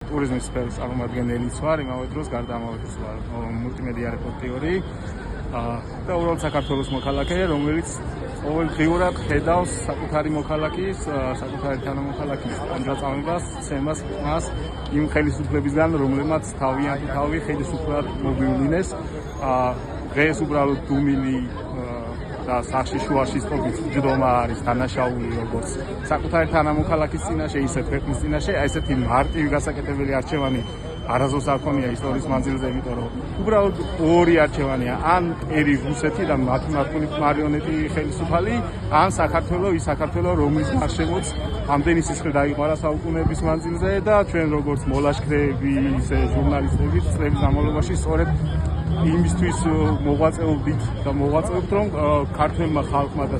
ტურიზმის სფეროს წარმომადგენელიც ვარ, იმავე დროს გარდა ამავე დროს ვარ მულტიმედია რეპორტიორი და უბრალოდ საქართველოს მოქალაქე, რომელიც ყოველდღიურად ხედავს საკუთარი მოქალაქის, საკუთარი თანამოქალაქის ამჯერწამებას, ცემას მას იმ ხელისუფლებისგან, რომლებმაც თავიანთი ხელისუფლად მოვივლინეს. დღეს უბრალოდ დუმილი და სახში შუაში სტოპის ჯდომა არის დანაშაული როგორც საკუთარი თანამოქალაქის წინაშე, ისე ქვეყნის წინაშე, ესეთი მარტივი გასაკეთებელი არჩევანი არასდროს არ ქონია ისტორიის მანძილზე, იმიტომ რომ უბრალოდ ორი არჩევანია, ან ერი რუსეთი და მათი მართული მარიონეტი ხელისუფალი, ან საქართველო, ის საქართველო, რომლის გარშემოც ამდენი სისხლი დაიყვარა საუკუნეების მანძილზე და ჩვენ როგორც მოლაშქრეები, ისე ჟურნალისტები წლების განმავლობაში სწორედ იმისთვის მოღვაწეობდით და მოღვაწეობთ, რომ ქართველმა ხალხმა და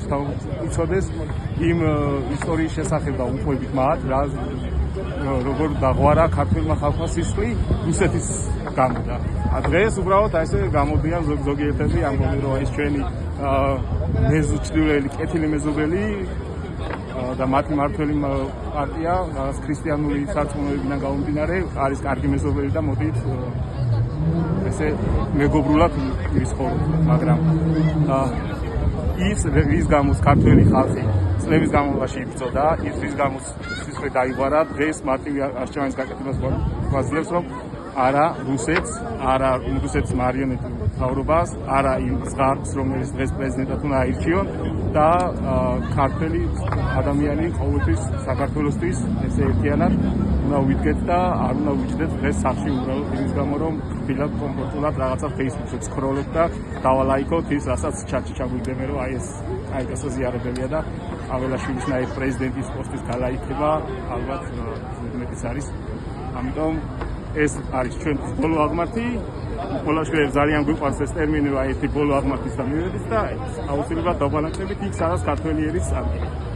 იცოდეს იმ ისტორიის შესახებ და უყვებით მათ, როგორ დაღვარა ქართველმა ხალხმა სისხლი რუსეთის გამო და დღეს უბრალოდ ესე გამოდიან ზოგიერთები ამბობენ, რომ ეს ჩვენი კეთილი მეზობელი და მათი მართველი პარტია ქრისტიანული სარწმუნოებიდან გამომდინარე არის კარგი მეზობელი და მოდით ესე მეგობრულად ვიცხოვრობთ, მაგრამ ის გამოც ქართველი ხალხი წლების განმავლობაში იბრძოდა, რის გამოც სისხლი დაიღვარა, დღეს მარტივი არჩევანის გაკეთებას გვაძლევს, რომ არა რუსეთს, არა რუსეთის მარიონეტულ მთავრობას, არა იმ ზღარბს, რომელიც დღეს პრეზიდენტად უნდა აირჩიონ და ქართველი ადამიანი ყოველთვის საქართველოსთვის ესე ერთიანად უნდა ვიდგეთ და არ უნდა ვიჭდეთ დღეს სახში უბრალოდ იმის გამო, რომ ხილად კომფორტულად რაღაცა Facebook-ზე სკროლობ და დავალაიქოთ ის, რასაც ჩატში ჩაგვიგდები, რომ აი ეს გასაზიარებელია და აველაშვილისნაირ პრეზიდენტის პოსტის გალაიქება ალბათ უმეტეს არის. ამიტომ ეს არის ჩვენთვის ბოლო აღმართი. მოლაშქრეებს ძალიან გვიყვარს ეს ტერმინი, რომ აი ერთი ბოლო აღმართის და მივედით და აუცილებლად დავანაკლებით იქ, სადაც ქართველიერიც წარდგება.